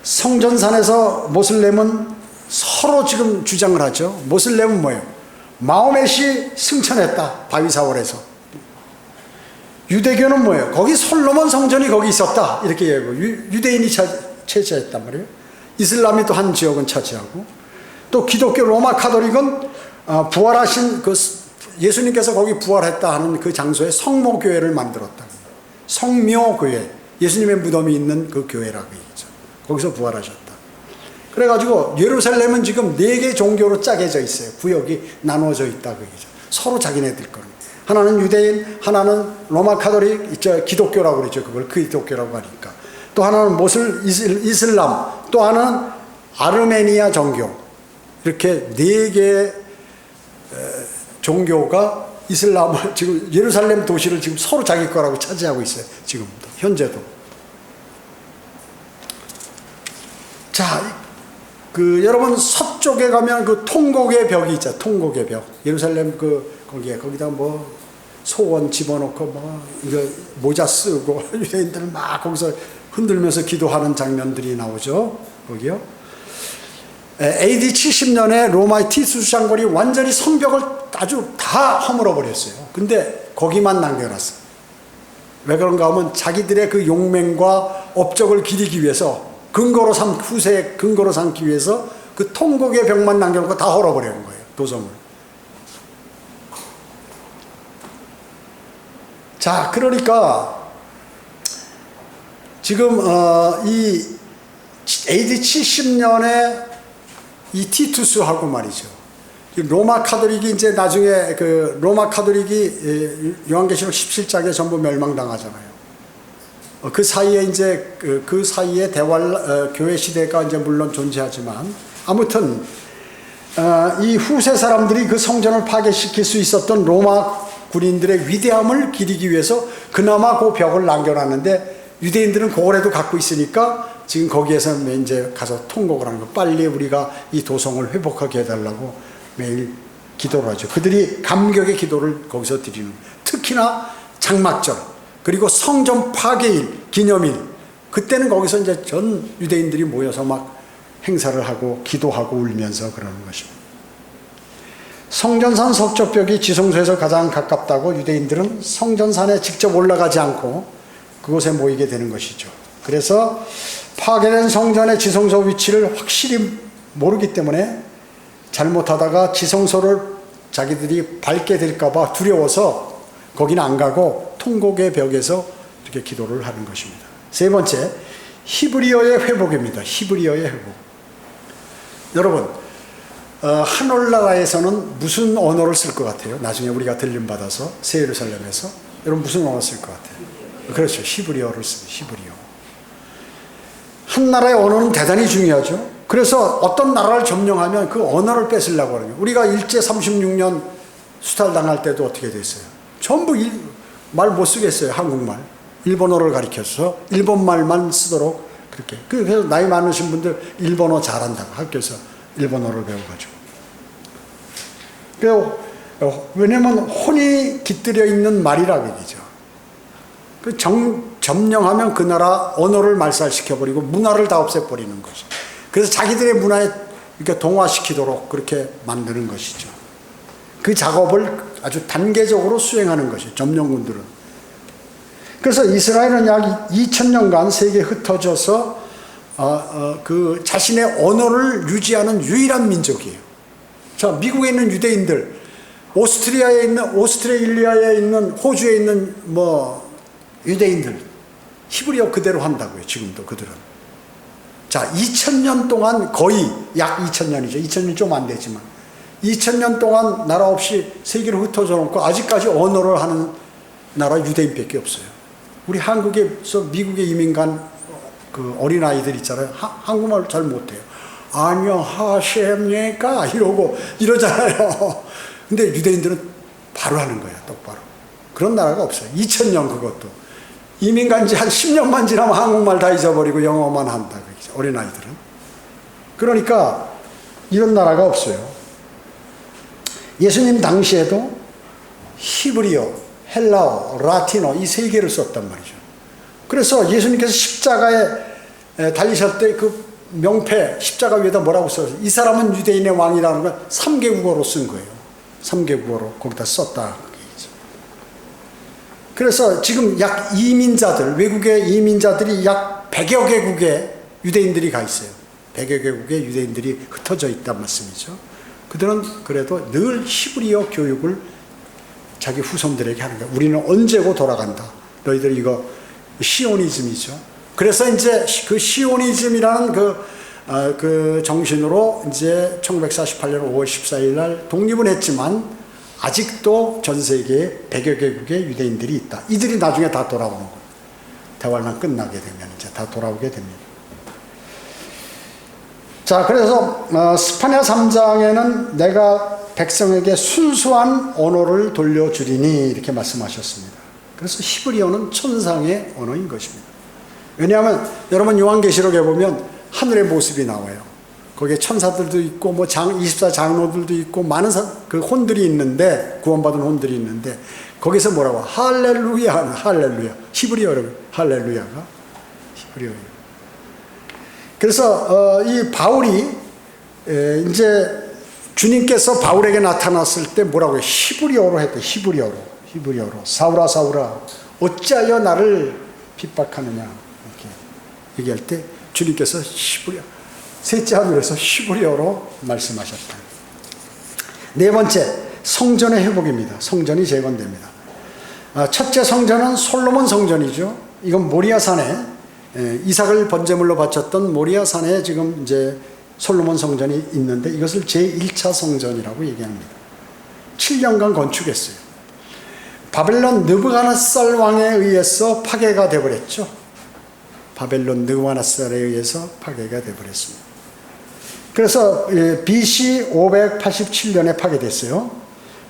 성전산에서 모슬렘은 서로 지금 주장을 하죠. 모슬렘은 뭐예요? 마호멧이 승천했다. 바위사월에서. 유대교는 뭐예요? 거기 솔로몬 성전이 거기 있었다. 이렇게 얘기하고 유대인이 차지했단 말이에요. 이슬람이 또 한 지역은 차지하고 또 기독교 로마 카톨릭은 부활하신 그 예수님께서 거기 부활했다 하는 그 장소에 성모교회를 만들었다. 성묘교회. 예수님의 무덤이 있는 그 교회라고 얘기죠. 거기서 부활하셨다. 그래가지고 예루살렘은 지금 4개 종교로 짜개져 있어요. 구역이 나누어져 있다 그 얘기죠. 서로 자기네들 거는. 하나는 유대인, 하나는 로마 카톨릭, 기독교라고 그러죠. 그걸 기독교라고 하니까. 또 하나는 이슬람, 또 하나는 아르메니아 종교. 이렇게 4개의 종교가 이슬람을 지금 예루살렘 도시를 지금 서로 자기 거라고 차지하고 있어요. 지금도 현재도. 자, 여러분 서쪽에 가면 그 통곡의 벽이 있죠. 통곡의 벽. 예루살렘 거기다 소원 집어넣고 이거 모자 쓰고 유대인들 막 거기서 흔들면서 기도하는 장면들이 나오죠. 거기요. AD 70년에 로마의 티투스 장군이 완전히 성벽을 아주 다 허물어 버렸어요. 근데 거기만 남겨놨어요. 왜 그런가 하면 자기들의 그 용맹과 업적을 기리기 위해서 후세의 근거로 삼기 위해서 그 통곡의 벽만 남겨놓고 다 헐어버리는 거예요. 도성을. 자, 그러니까 지금 이 AD 70년에 이 티투스하고 말이죠. 로마 카톨릭이 이제 나중에 로마 카톨릭이 요한계시록 17장에 전부 멸망당하잖아요. 그 사이에 이제 그 사이에 교회 시대가 이제 물론 존재하지만 아무튼 이 후세 사람들이 그 성전을 파괴시킬 수 있었던 로마 군인들의 위대함을 기리기 위해서 그나마 그 벽을 남겨놨는데 유대인들은 그거라도 갖고 있으니까 지금 거기에서 이제 가서 통곡을 하는 거. 빨리 우리가 이 도성을 회복하게 해달라고 매일 기도를 하죠. 그들이 감격의 기도를 거기서 드리는. 특히나 장막절 그리고 성전 파괴일 기념일 그때는 거기서 이제 전 유대인들이 모여서 막 행사를 하고 기도하고 울면서 그러는 것입니다. 성전산 서쪽벽이 지성소에서 가장 가깝다고 유대인들은 성전산에 직접 올라가지 않고 그곳에 모이게 되는 것이죠. 그래서 파괴된 성전의 지성소 위치를 확실히 모르기 때문에 잘못하다가 지성소를 자기들이 밟게 될까봐 두려워서 거기는 안 가고 통곡의 벽에서 이렇게 기도를 하는 것입니다. 세 번째, 히브리어의 회복입니다. 히브리어의 회복. 여러분, 하늘나라에서는 무슨 언어를 쓸 것 같아요? 나중에 우리가 들림받아서 새 예루살렘에서 여러분 무슨 언어 쓸 것 같아요? 그렇죠. 히브리어를 씁니다. 히브리어. 한 나라의 언어는 대단히 중요하죠. 그래서 어떤 나라를 점령하면 그 언어를 뺏으려고 하는 거예요. 우리가 일제 36년 수탈당할 때도 어떻게 됐어요? 전부 말 못 쓰겠어요. 한국말. 일본어를 가르쳐서 일본말만 쓰도록 그렇게. 그래서 나이 많으신 분들 일본어 잘한다고 학교에서 일본어를 배워가지고. 왜냐면 혼이 깃들여 있는 말이라 얘기죠. 그 점령하면 그 나라 언어를 말살시켜버리고 문화를 다 없애버리는 거죠. 그래서 자기들의 문화에 이렇게 동화시키도록 그렇게 만드는 것이죠. 그 작업을 아주 단계적으로 수행하는 것이죠. 점령군들은. 그래서 이스라엘은 약 2000년간 세계에 흩어져서 그 자신의 언어를 유지하는 유일한 민족이에요. 자, 미국에 있는 유대인들, 오스트레일리아에 있는, 호주에 있는 유대인들, 히브리어 그대로 한다고요. 지금도 그들은. 자, 2000년 동안 거의 약 2000년이죠. 2000년 좀 안 되지만 2000년 동안 나라 없이 세계로 흩어져 놓고 아직까지 언어를 하는 나라 유대인밖에 없어요. 우리 한국에서 미국에 이민 간 그 어린아이들 있잖아요. 한국말 잘 못해요. 안녕하십니까 이러고 이러잖아요. 근데 유대인들은 바로 하는 거예요. 똑바로. 그런 나라가 없어요. 2000년 그것도. 이민 간 지 한 10년만 지나면 한국말 다 잊어버리고 영어만 한다. 어린아이들은. 그러니까 이런 나라가 없어요. 예수님 당시에도 히브리어, 헬라어, 라틴어 이 세 개를 썼단 말이죠. 그래서 예수님께서 십자가에 달리실 때 그 명패 십자가 위에다 뭐라고 써요? 이 사람은 유대인의 왕이라는 걸 3개 국어로 쓴 거예요. 3개 국어로 거기다 썼다. 그래서 지금 약 이민자들, 외국의 이민자들이 약 100여 개국의 유대인들이 가 있어요. 100여 개국의 유대인들이 흩어져 있단 말씀이죠. 그들은 그래도 늘 히브리어 교육을 자기 후손들에게 하는 거예요. 우리는 언제고 돌아간다. 너희들 이거 시오니즘이죠. 그래서 이제 그 시오니즘이라는 그 정신으로 이제 1948년 5월 14일 날 독립은 했지만 아직도 전 세계에 100여 개국의 유대인들이 있다. 이들이 나중에 다 돌아오는 거예요. 대화만 끝나게 되면 이제 다 돌아오게 됩니다. 자, 그래서 스파냐 3장에는 내가 백성에게 순수한 언어를 돌려주리니 이렇게 말씀하셨습니다. 그래서 히브리어는 천상의 언어인 것입니다. 왜냐하면 여러분 요한계시록에 보면 하늘의 모습이 나와요. 거기에 천사들도 있고 24장로들도 있고 많은 그 혼들이 있는데 구원받은 혼들이 있는데 거기서 뭐라고 할렐루야 하는 할렐루야 히브리어로 할렐루야가 히브리어예요. 그래서 이 바울이 이제 주님께서 바울에게 나타났을 때 뭐라고 해요? 히브리어로 했대. 히브리어로 사울아 사울아 어찌하여 나를 핍박하느냐 이렇게 얘기할 때 주님께서 히브리어 셋째 하늘에서 히브리어로 말씀하셨다. 네 번째, 성전의 회복입니다. 성전이 재건됩니다. 첫째 성전은 솔로몬 성전이죠. 이건 모리아산에 이삭을 번제물로 바쳤던 모리아산에 지금 이제 솔로몬 성전이 있는데 이것을 제1차 성전이라고 얘기합니다. 7년간 건축했어요. 바벨론 느부갓네살 왕에 의해서 파괴가 되어버렸죠. 바벨론 느부갓네살에 의해서 파괴가 되어버렸습니다. 그래서 BC 587년에 파괴됐어요.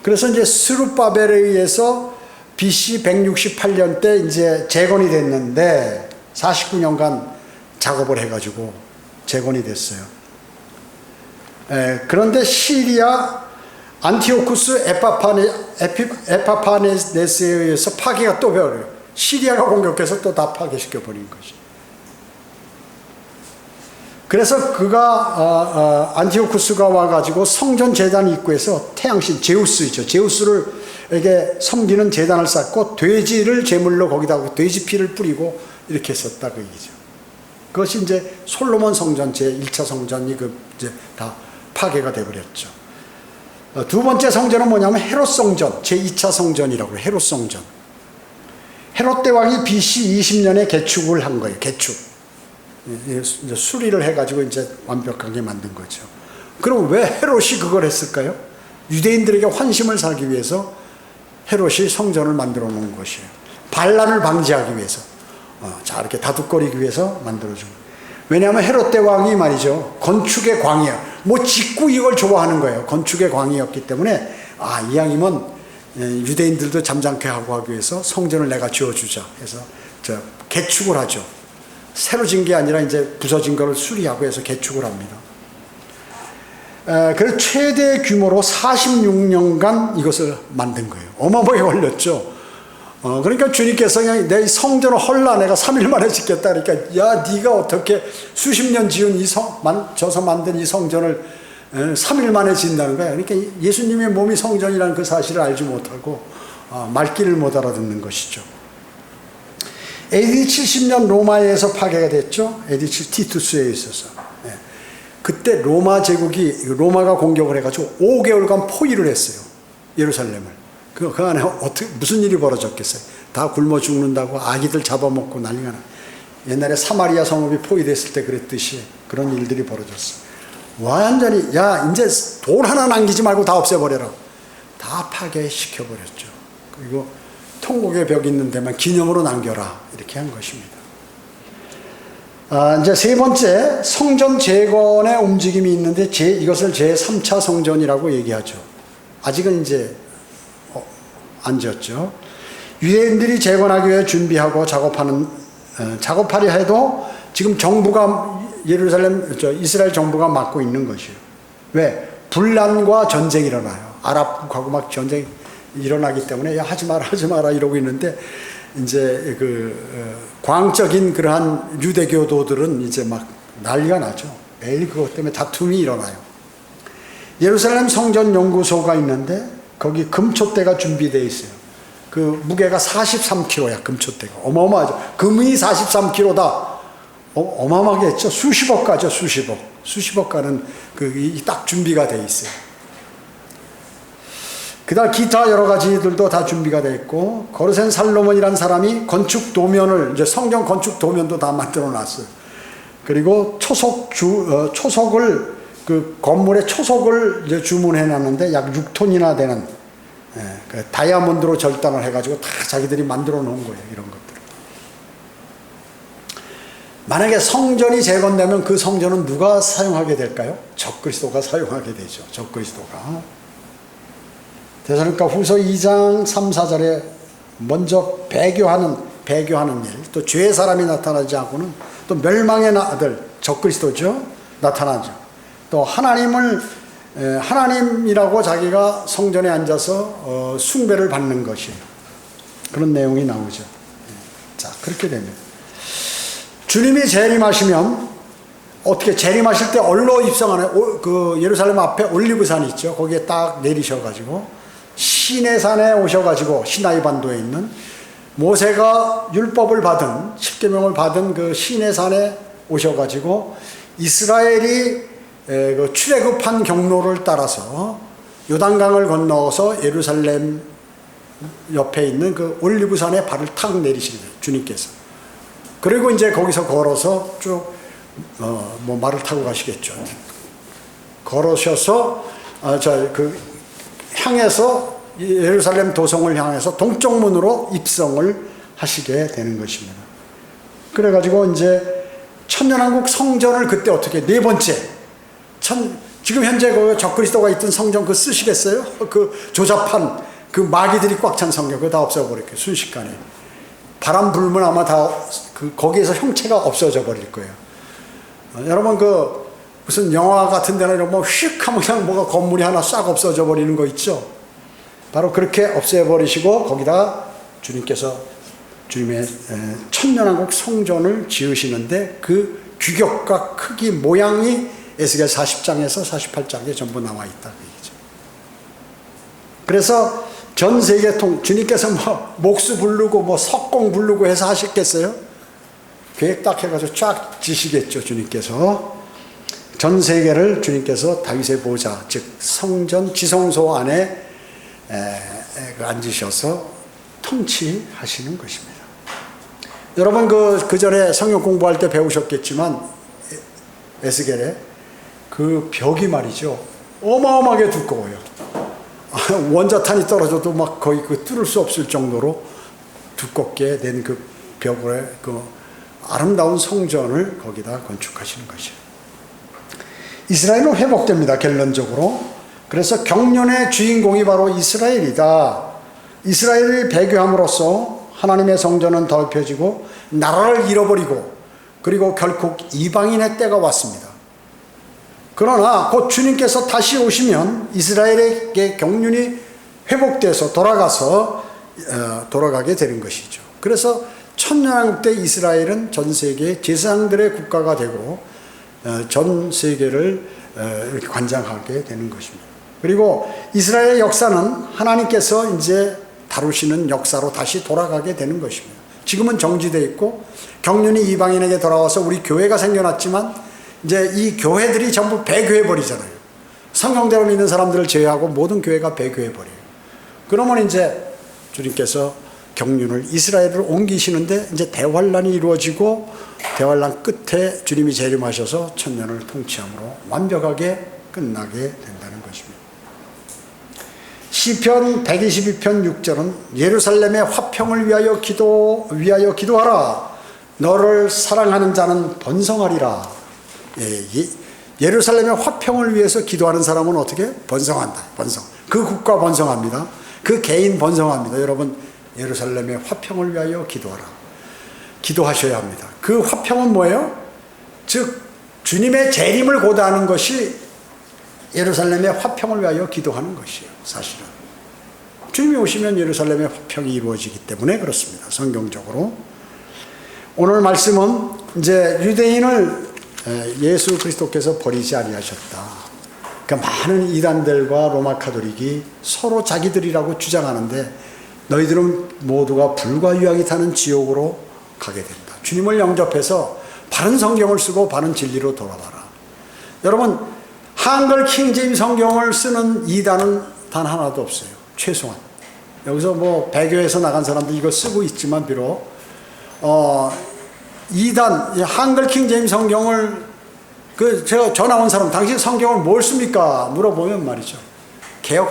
그래서 이제 스룹바벨에 의해서 BC 168년 때 이제 재건이 됐는데 49년간 작업을 해가지고 재건이 됐어요. 그런데 시리아 안티오쿠스 에파파네스에 의해서 파괴가 또 되어요. 시리아가 공격해서 또 다 파괴시켜버린 것이. 그래서 그가 안티오쿠스가 와가지고 성전 제단 입구에서 태양신 제우스이죠. 제우스를에게 섬기는 제단을 쌓고 돼지를 제물로 거기다 돼지 피를 뿌리고 이렇게 했었다 그 얘기죠. 그것이 이제 솔로몬 성전 제1차 성전이 이제 다 파괴가 되어버렸죠. 두 번째 성전은 뭐냐면 헤롯 성전 제2차 성전이라고 해요. 헤롯 성전. 헤롯 대왕이 BC 20년에 개축을 한 거예요. 개축. 이제 수리를 해가지고 이제 완벽하게 만든 거죠. 그럼 왜 헤롯이 그걸 했을까요? 유대인들에게 환심을 사기 위해서 헤롯이 성전을 만들어 놓은 것이에요. 반란을 방지하기 위해서. 자, 이렇게 다투거리기 위해서 만들어준 거예요. 왜냐하면 헤롯 대왕이 말이죠. 건축의 광이야. 뭐 짓고 이걸 좋아하는 거예요. 건축의 광이었기 때문에 이왕이면 유대인들도 잠잠케 하고 하기 위해서 성전을 내가 지어주자 해서 개축을 하죠. 새로 진 게 아니라 이제 부서진 거를 수리하고 해서 개축을 합니다. 그래서 최대 규모로 46년간 이것을 만든 거예요. 어마어마하게 걸렸죠. 그러니까 주님께서 그냥 내 성전을 헐라 내가 3일 만에 짓겠다. 그러니까 야 네가 어떻게 수십 년 지은 저서 만든 이 성전을 3일 만에 짓는다는 거야. 그러니까 예수님의 몸이 성전이라는 그 사실을 알지 못하고 말귀를 못 알아듣는 것이죠. AD 70년 로마에서 파괴가 됐죠. AD 7 티투스에 있어서. 그때 로마 제국이 로마가 공격을 해가지고 5개월간 포위를 했어요. 예루살렘을. 그 안에 무슨 일이 벌어졌겠어요. 다 굶어 죽는다고 아기들 잡아먹고 난리가 나. 옛날에 사마리아 성읍이 포위됐을 때 그랬듯이 그런 일들이 벌어졌어요. 완전히 야 이제 돌 하나 남기지 말고 다 없애버려라. 다 파괴시켜버렸죠. 그리고 통곡의 벽이 있는 데만 기념으로 남겨라. 이렇게 한 것입니다. 이제 세 번째 성전 재건의 움직임이 있는데 이것을 제3차 성전이라고 얘기하죠. 아직은 이제 안 지었죠. 유대인들이 재건하기 위해 준비하고 작업하려 해도 지금 정부가 이스라엘 정부가 맡고 있는 것이에요. 왜? 분란과 전쟁이 일어나요. 아랍하고 막 전쟁이 일어나기 때문에 야 하지 마라 이러고 있는데 이제 광적인 그러한 유대교도들은 이제 막 난리가 나죠. 매일 그것 때문에 다툼이 일어나요. 예루살렘 성전 연구소가 있는데 거기 금초대가 준비되어 있어요. 그 무게가 43kg야 금초대가. 어마어마하죠. 금이 43kg다. 어마어마하게 했죠. 수십억 가죠. 수십억 가는 딱 준비가 되어 있어요. 그다음 기타 여러 가지들도 다 준비가 되어 있고 거르센 살로몬이라는 사람이 건축 도면을 이제 성경 건축 도면도 다 만들어 놨어요. 그리고 초석을 그 건물의 초석을 이제 주문해 놨는데 약 6톤이나 되는 그 다이아몬드로 절단을 해가지고 다 자기들이 만들어 놓은 거예요. 이런 것들. 만약에 성전이 재건되면 그 성전은 누가 사용하게 될까요? 적그리스도가 사용하게 되죠. 적그리스도가. 데살로니가 후서 2장 3, 4절에 먼저 배교하는 일, 또 죄의 사람이 나타나지 않고는 또 멸망의 아들 적그리스도죠. 나타나죠. 또 하나님이라고 자기가 성전에 앉아서 숭배를 받는 것이에요. 그런 내용이 나오죠. 자, 그렇게 됩니다. 주님이 재림하시면 어떻게 재림하실 때 얼로 입성하나요? 그 예루살렘 앞에 올리브산이 있죠. 거기에 딱 내리셔가지고 시내 산에 오셔가지고 시나이 반도에 있는 모세가 율법을 받은 10계명을 받은 그 시내 산에 오셔가지고 이스라엘이 그 출애굽한 경로를 따라서 요단강을 건너서 예루살렘 옆에 있는 그 올리브산에 발을 탁 내리시는 거예요. 주님께서. 그리고 이제 거기서 걸어서 쭉 뭐 말을 타고 가시겠죠. 걸으셔서 향해서 예루살렘 도성을 향해서 동쪽 문으로 입성을 하시게 되는 것입니다. 그래가지고 이제 천년왕국 성전을 그때 어떻게 네 번째 지금 현재 그 적그리스도가 있던 성전 그 쓰시겠어요? 그 조잡한 그 마귀들이 꽉 찬 성경 그거 다 없애버릴게요. 순식간에. 바람 불면 아마 다 거기에서 형체가 없어져 버릴 거예요. 여러분 그 무슨 영화 같은 데나 이런 뭐 휙 하면 그냥 뭐가 건물이 하나 싹 없어져 버리는 거 있죠. 바로 그렇게 없애버리시고 거기다 주님께서 주님의 천년왕국 성전을 지으시는데 그 규격과 크기 모양이 에스겔 40장에서 48장에 전부 나와 있다 그 얘기죠. 그래서 전 세계 주님께서 뭐 목수 부르고 뭐 석공 부르고 해서 하셨겠어요? 계획 딱 해가지고 쫙 지시겠죠. 주님께서 전 세계를 주님께서 다윗의 보좌 즉 성전 지성소 안에 앉으셔서 통치하시는 것입니다. 여러분 그 전에 성경 공부할 때 배우셨겠지만 에스겔에 그 벽이 말이죠 어마어마하게 두꺼워요. 원자탄이 떨어져도 막 거의 그 뚫을 수 없을 정도로 두껍게 된 그 벽을 그 아름다운 성전을 거기다 건축하시는 것이에요. 이스라엘은 회복됩니다. 결론적으로. 그래서 경륜의 주인공이 바로 이스라엘이다. 이스라엘을 배교함으로써 하나님의 성전은 더럽혀지고 나라를 잃어버리고 그리고 결국 이방인의 때가 왔습니다. 그러나 곧 주님께서 다시 오시면 이스라엘에게 경륜이 회복돼서 돌아가게 되는 것이죠. 그래서 천년왕국 때 이스라엘은 전 세계 제사장들의 국가가 되고 전 세계를 이렇게 관장하게 되는 것입니다. 그리고 이스라엘의 역사는 하나님께서 이제 다루시는 역사로 다시 돌아가게 되는 것입니다. 지금은 정지되어 있고 경륜이 이방인에게 돌아와서 우리 교회가 생겨났지만 이제 이 교회들이 전부 배교해버리잖아요. 성경대로 믿는 사람들을 제외하고 모든 교회가 배교해버려요. 그러면 이제 주님께서 경륜을 이스라엘을 옮기시는데 이제 대환란이 이루어지고 대환란 끝에 주님이 재림하셔서 천년을 통치함으로 완벽하게 끝나게 된다는 것입니다. 시편 122편 6절은 예루살렘의 화평을 위하여 기도하라. 너를 사랑하는 자는 번성하리라. 예루살렘의 화평을 위해서 기도하는 사람은 어떻게? 번성한다. 번성. 그 국가 번성합니다. 그 개인 번성합니다. 여러분 예루살렘의 화평을 위하여 기도하라. 기도하셔야 합니다. 그 화평은 뭐예요? 즉 주님의 재림을 고대하는 것이 예루살렘의 화평을 위하여 기도하는 것이에요. 사실은 주님이 오시면 예루살렘의 화평이 이루어지기 때문에 그렇습니다. 성경적으로. 오늘 말씀은 이제 유대인을 예수 그리스도께서 버리지 아니하셨다. 그러니까 많은 이단들과 로마 카톨릭이 서로 자기들이라고 주장하는데 너희들은 모두가 불과 유황이 타는 지옥으로 가게 된다. 주님을 영접해서 바른 성경을 쓰고 바른 진리로 돌아와라. 여러분 한글 킹제임 성경을 쓰는 이단은 단 하나도 없어요. 최소한. 여기서 뭐 배교에서 나간 사람도 이거 쓰고 있지만 비록 이단 한글 킹제임 성경을 제가 전화 온 사람 당신 성경을 뭘 씁니까? 물어보면 말이죠.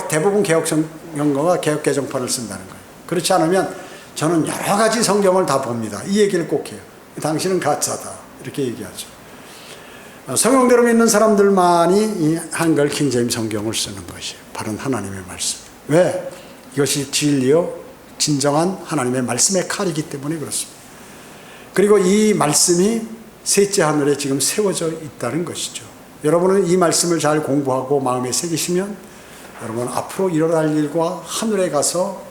대부분 개혁 성경과 개혁 개정판을 쓴다는 거예요. 그렇지 않으면 저는 여러 가지 성경을 다 봅니다. 이 얘기를 꼭 해요. 당신은 가짜다. 이렇게 얘기하죠. 성경대로 믿는 사람들만이 이 한글 킹제임 성경을 쓰는 것이에요. 바른 하나님의 말씀. 왜? 이것이 진리요 진정한 하나님의 말씀의 칼이기 때문에 그렇습니다. 그리고 이 말씀이 셋째 하늘에 지금 세워져 있다는 것이죠. 여러분은 이 말씀을 잘 공부하고 마음에 새기시면 여러분 앞으로 일어날 일과 하늘에 가서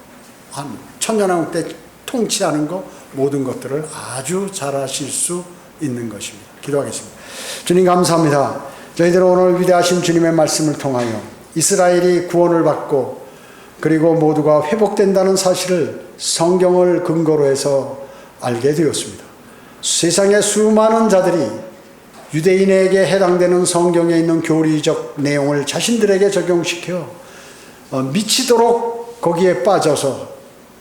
천년왕국 때 통치하는 것 모든 것들을 아주 잘하실 수 있는 것입니다. 기도하겠습니다. 주님 감사합니다. 저희들 오늘 위대하신 주님의 말씀을 통하여 이스라엘이 구원을 받고 그리고 모두가 회복된다는 사실을 성경을 근거로 해서 알게 되었습니다. 세상의 수많은 자들이 유대인에게 해당되는 성경에 있는 교리적 내용을 자신들에게 적용시켜 미치도록 거기에 빠져서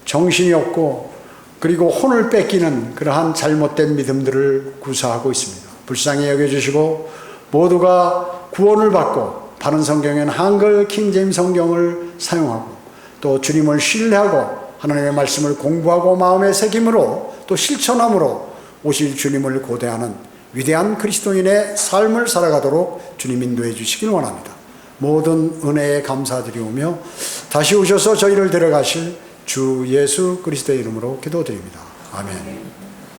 정신이 없고 그리고 혼을 뺏기는 그러한 잘못된 믿음들을 구사하고 있습니다. 불쌍히 여겨주시고 모두가 구원을 받고 바른 성경엔 한글 킹제임 성경을 사용하고 또 주님을 신뢰하고 하나님의 말씀을 공부하고 마음의 새김으로 또 실천함으로 오실 주님을 고대하는 위대한 그리스도인의 삶을 살아가도록 주님 인도해 주시길 원합니다. 모든 은혜에 감사드리오며 다시 오셔서 저희를 데려가실 주 예수 그리스도의 이름으로 기도드립니다. 아멘.